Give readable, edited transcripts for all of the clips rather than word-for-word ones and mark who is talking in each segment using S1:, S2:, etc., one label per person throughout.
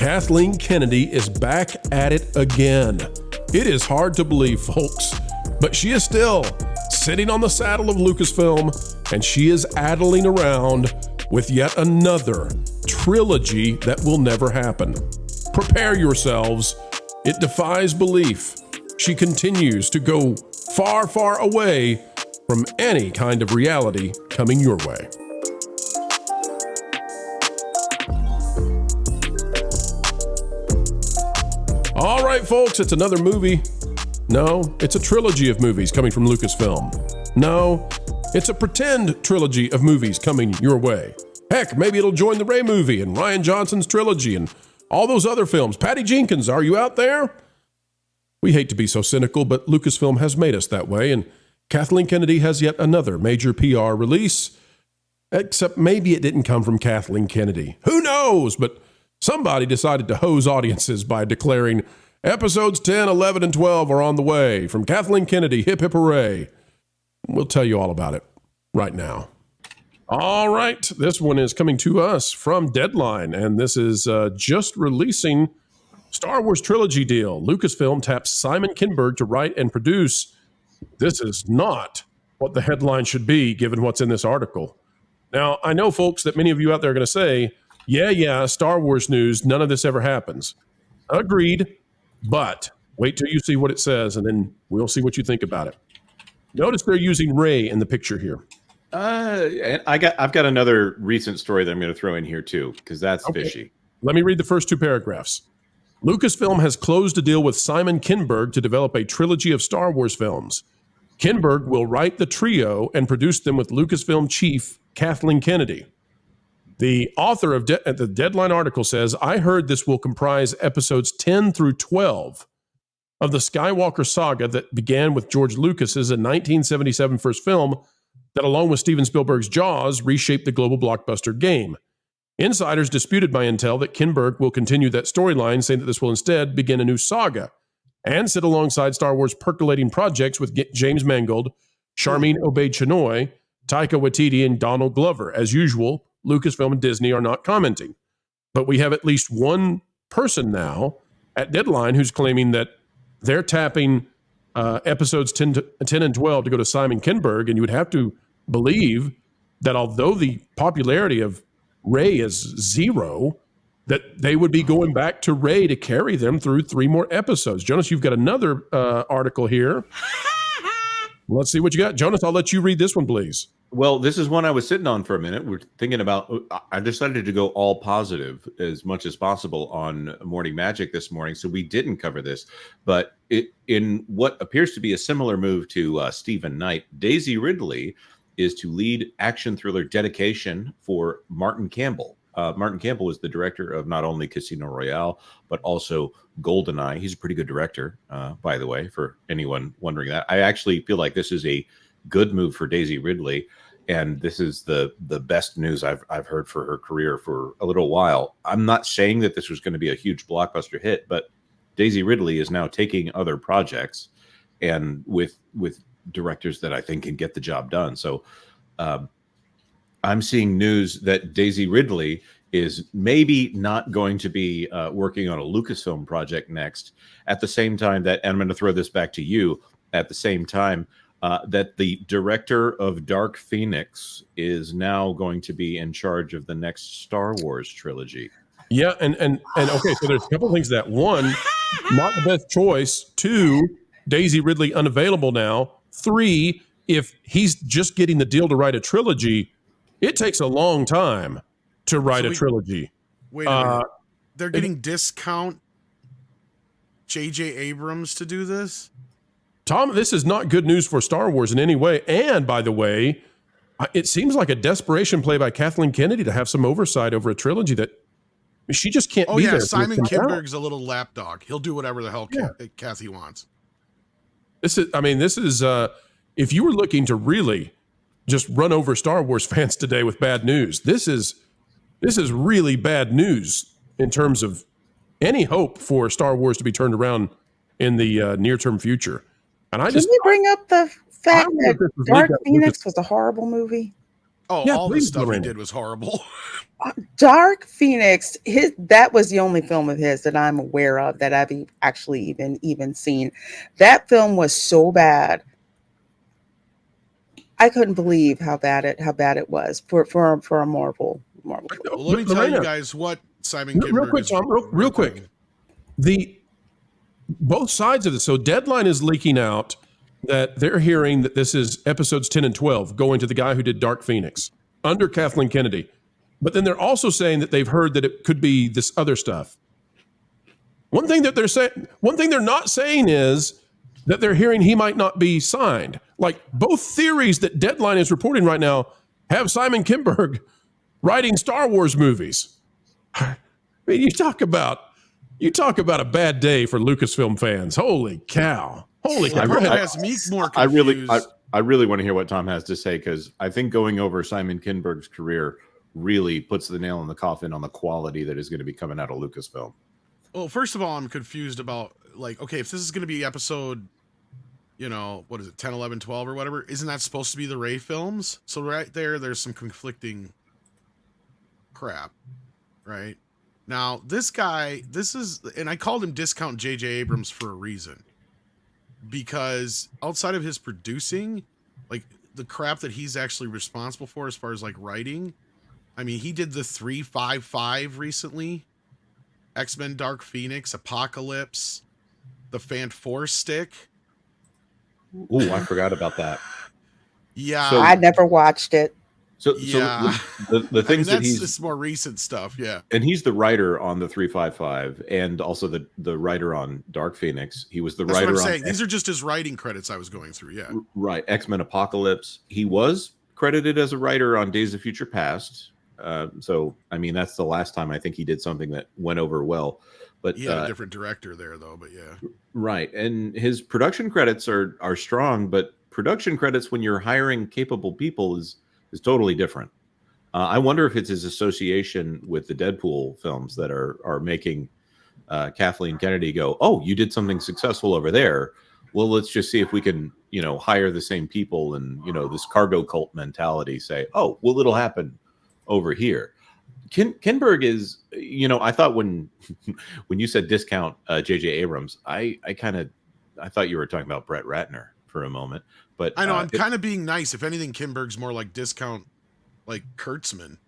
S1: Kathleen Kennedy is back at it again. It is hard to believe, folks, but she is still sitting on the saddle of Lucasfilm, and she is addling around with yet another trilogy that will never happen. Prepare yourselves. It defies belief. She continues to go far, far away from any kind of reality coming your way. All right, folks, it's another movie. No, it's a trilogy of movies coming from Lucasfilm. No, it's a pretend trilogy of movies coming your way. Heck, maybe it'll join the Ray movie and Rian Johnson's trilogy and all those other films. Patty Jenkins, are you out there? We hate to be so cynical, but Lucasfilm has made us that way, and Kathleen Kennedy has yet another major PR release. Except maybe it didn't come from Kathleen Kennedy. Who knows? But somebody decided to hose audiences by declaring episodes 10, 11, and 12 are on the way. From Kathleen Kennedy, hip hip hooray. We'll tell you all about it right now. All right, this one is coming to us from Deadline, and this is just releasing Star Wars trilogy deal. Lucasfilm taps Simon Kinberg to write and produce. This is not what the headline should be, given what's in this article. Now, I know, folks, that many of you out there are going to say, yeah, Star Wars news, none of this ever happens. Agreed, but wait till you see what it says, and then we'll see what you think about it. Notice they're using Rey in the picture here.
S2: I've got another recent story that I'm going to throw in here, too, because that's fishy.
S1: Let me read the first two paragraphs. Lucasfilm has closed a deal with Simon Kinberg to develop a trilogy of Star Wars films. Kinberg will write the trio and produce them with Lucasfilm chief Kathleen Kennedy. The author of the Deadline article says, I heard this will comprise episodes 10 through 12 of the Skywalker saga that began with George Lucas's 1977 first film that, along with Steven Spielberg's Jaws, reshaped the global blockbuster game. Insiders disputed by intel that Kinberg will continue that storyline, saying that this will instead begin a new saga and sit alongside Star Wars percolating projects with James Mangold, Charmin Obaid-Chinoy, Taika Waititi, and Donald Glover. As usual, Lucasfilm and Disney are not commenting. But we have at least one person now at Deadline who's claiming that they're tapping episodes 10 and 12 to go to Simon Kinberg, and you would have to believe that although the popularity of Rey is zero, that they would be going back to Rey to carry them through 3 more episodes. Jonas, you've got another article here. Let's see what you got. Jonas, I'll let you read this one, please.
S2: Well, this is one I was sitting on for a minute. We're thinking about, I decided to go all positive as much as possible on Morning Magic this morning, so we didn't cover this. But in what appears to be a similar move to Stephen Knight, Daisy Ridley is to lead action thriller Dedication for Martin Campbell. Martin Campbell is the director of not only Casino Royale, but also GoldenEye. He's a pretty good director, by the way, for anyone wondering that. I actually feel like this is a good move for Daisy Ridley, and this is the best news I've heard for her career for a little while. I'm not saying that this was going to be a huge blockbuster hit, but Daisy Ridley is now taking other projects and with directors that I think can get the job done. So I'm seeing news that Daisy Ridley is maybe not going to be working on a Lucasfilm project next, at the same time that, and I'm going to throw this back to you, at the same time that the director of Dark Pheonix is now going to be in charge of the next Star Wars trilogy.
S1: Yeah, and okay, so there's a couple of things that. One, not the best choice. 2, Daisy Ridley unavailable now. 3, if he's just getting the deal to write a trilogy, it takes a long time to write a trilogy.
S3: Wait a minute. They're getting discount J.J. Abrams to do this?
S1: Tom, this is not good news for Star Wars in any way. And by the way, it seems like a desperation play by Kathleen Kennedy to have some oversight over a trilogy that she just can't be there.
S3: Simon Kinberg's a little lapdog. He'll do whatever the hell Kathy wants. This
S1: is if you were looking to really just run over Star Wars fans today with bad news, this is really bad news in terms of any hope for Star Wars to be turned around in the near-term future. And
S4: Can you bring up the fact that Dark Pheonix was a horrible movie?
S3: Oh, yeah, all the stuff he did was horrible.
S4: Dark Pheonix, that was the only film of his that I'm aware of that I've actually even seen. That film was so bad. I couldn't believe how bad it was for a Marvel.
S3: Well, let me tell you guys what Simon Kinberg
S1: real quick, Tom, real quick. Both sides of this. So Deadline is leaking out that they're hearing that this is episodes 10 and 12 going to the guy who did Dark Pheonix under Kathleen Kennedy. But then they're also saying that they've heard that it could be this other stuff. One thing they're not saying is that they're hearing he might not be signed. Like both theories that Deadline is reporting right now have Simon Kinberg writing Star Wars movies. I mean, you talk about a bad day for Lucasfilm fans. Holy cow! Holy cow!
S2: I really want to hear what Tom has to say, because I think going over Simon Kinberg's career really puts the nail in the coffin on the quality that is going to be coming out of Lucasfilm.
S3: Well, first of all, I'm confused about, like, okay, if this is going to be episode, what is it, 10, 11, 12 or whatever, isn't that supposed to be the Rey films? So right there's some conflicting crap, right? Now, and I called him Discount J.J. Abrams for a reason. Because outside of his producing, like, the crap that he's actually responsible for as far as, like, writing, I mean, he did the 355 recently, X-Men Dark Phoenix, Apocalypse, the Fan4 Stick.
S2: Ooh, I forgot about that.
S4: Yeah. So, I never watched it.
S2: So the things that he's
S3: just more recent stuff, yeah.
S2: And he's the writer on the 355 and also the writer on Dark Phoenix. He was the writer
S3: what I'm
S2: on
S3: saying. These are just his writing credits I was going through, yeah.
S2: Right. X-Men Apocalypse. He was credited as a writer on Days of Future Past. So I mean, that's the last time I think he did something that went over well. But
S3: he had a different director there though, but yeah.
S2: Right. And his production credits are strong, but production credits when you're hiring capable people is totally different. I wonder if it's his association with the Deadpool films that are making Kathleen Kennedy go, oh, you did something successful over there. Well, let's just see if we can, hire the same people and, this cargo cult mentality say, oh, well, it'll happen over here. Kinberg is, I thought when you said discount J.J. Abrams, I thought you were talking about Brett Ratner for a moment. But
S3: I know I'm kind of being nice. If anything, Kinberg's more like discount, like Kurtzman,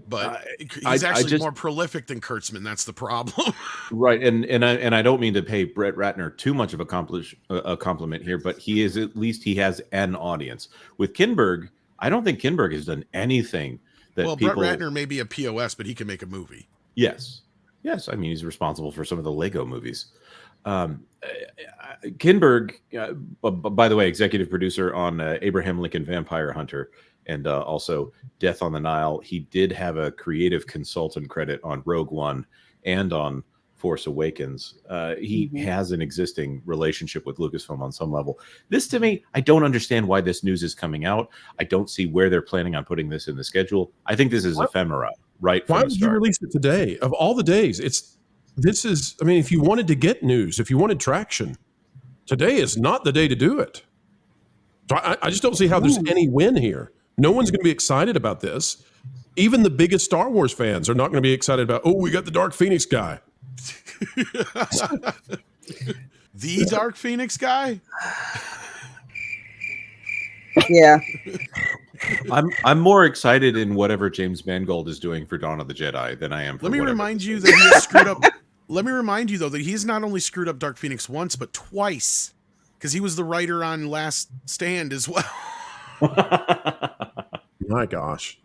S3: but he's actually more prolific than Kurtzman. That's the problem,
S2: right? And I don't mean to pay Brett Ratner too much of a compliment here, but he has an audience. With Kinberg, I don't think Kinberg has done anything that. Well,
S3: Brett Ratner may be a POS, but he can make a movie.
S2: Yes. I mean, he's responsible for some of the Lego movies. Kinberg, by the way, executive producer on Abraham Lincoln Vampire Hunter and also Death on the Nile. He did have a creative consultant credit on Rogue One and on Force Awakens. He has an existing relationship with Lucasfilm on some level. This, to me, I don't understand why this news is coming out. I don't see where they're planning on putting this in the schedule. I think this is ephemera, right?
S1: Why would you release it today? Of all the days, if you wanted to get news, if you wanted traction, today is not the day to do it. So I just don't see how there's any win here. No one's going to be excited about this. Even the biggest Star Wars fans are not going to be excited about, oh, we got the Dark Phoenix guy.
S3: The Dark Phoenix guy?
S4: Yeah.
S2: I'm more excited in whatever James Mangold is doing for Dawn of the Jedi than I am for
S3: Let me remind you that he has screwed up. Let me remind you, though, that he's not only screwed up Dark Phoenix once, but twice. Because he was the writer on Last Stand as well.
S1: My gosh.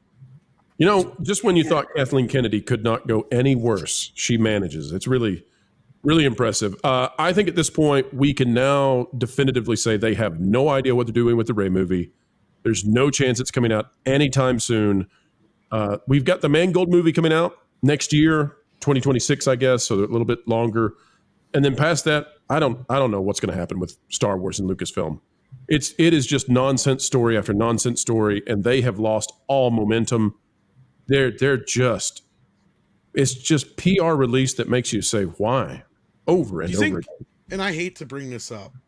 S1: Just when you thought Kathleen Kennedy could not go any worse, she manages. It's really, really impressive. I think at this point, we can now definitively say they have no idea what they're doing with the Rey movie. There's no chance it's coming out anytime soon. We've got the Mangold movie coming out next year, 2026, I guess, so a little bit longer. And then past that, I don't know what's going to happen with Star Wars and Lucasfilm. It is just nonsense story after nonsense story, and they have lost all momentum. It's just PR release that makes you say why over and over again.
S3: And I hate to bring this up. Do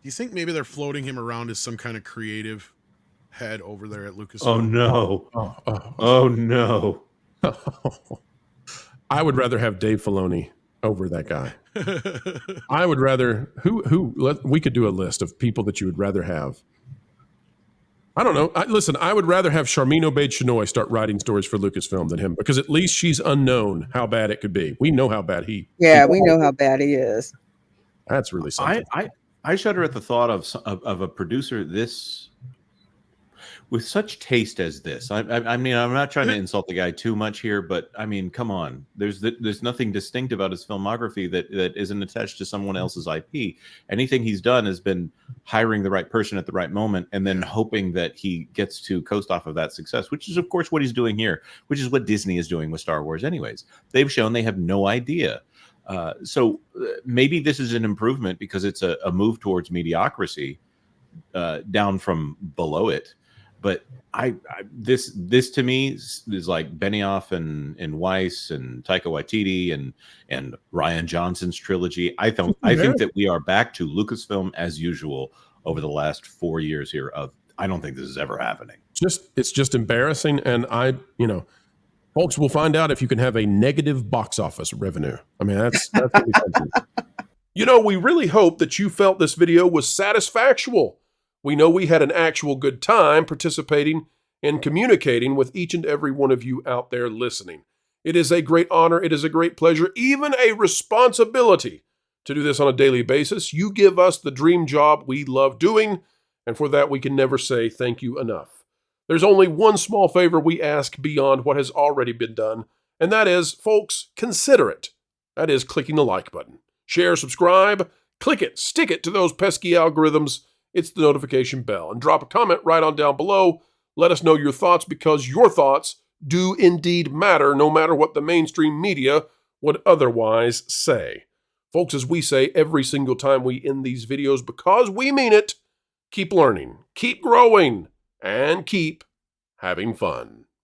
S3: you think maybe they're floating him around as some kind of creative head over there at Lucasfilm?
S2: Oh no! Oh no!
S1: I would rather have Dave Filoni over that guy. I would rather we could do a list of people that you would rather have. I don't know. Listen, I would rather have Charmin Obaid-Chinoy start writing stories for Lucasfilm than him, because at least she's unknown how bad it could be. We know how bad he.
S4: Yeah, we know how bad he is.
S1: That's really something.
S2: I shudder at the thought of a producer this with such taste as this. I mean, I'm not trying to insult the guy too much here, but I mean, come on. There's nothing distinct about his filmography that isn't attached to someone else's IP. Anything he's done has been hiring the right person at the right moment and then hoping that he gets to coast off of that success, which is, of course, what he's doing here, which is what Disney is doing with Star Wars anyways. They've shown they have no idea. So maybe this is an improvement because it's a move towards mediocrity, down from below it. But this to me is like Benioff and Weiss and Taika Waititi and Rian Johnson's trilogy. I think that we are back to Lucasfilm as usual over the last 4 years here. I don't think this is ever happening.
S1: It's just embarrassing, and folks, will find out if you can have a negative box office revenue. I mean, that's really something. We really hope that you felt this video was satisfactual. We know we had an actual good time participating and communicating with each and every one of you out there listening. It is a great honor. It is a great pleasure, even a responsibility to do this on a daily basis. You give us the dream job we love doing, and for that we can never say thank you enough. There's only one small favor we ask beyond what has already been done, and that is, folks, consider it. That is clicking the like button. Share, subscribe, click it, stick it to those pesky algorithms. It's the notification bell, and drop a comment right on down below. Let us know your thoughts, because your thoughts do indeed matter, no matter what the mainstream media would otherwise say. Folks, as we say every single time we end these videos, because we mean it, keep learning, keep growing, and keep having fun.